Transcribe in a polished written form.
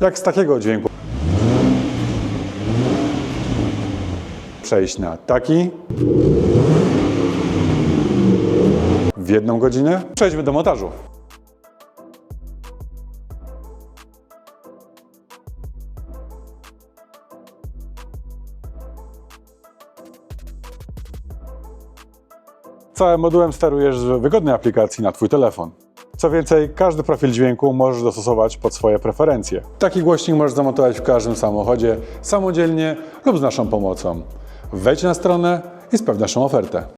Jak z takiego dźwięku przejść na taki w 1 godzinę? Przejdźmy do montażu. Całym modułem sterujesz z wygodnej aplikacji na Twój telefon. Co więcej, każdy profil dźwięku możesz dostosować pod swoje preferencje. Taki głośnik możesz zamontować w każdym samochodzie, samodzielnie lub z naszą pomocą. Wejdź na stronę i sprawdź naszą ofertę.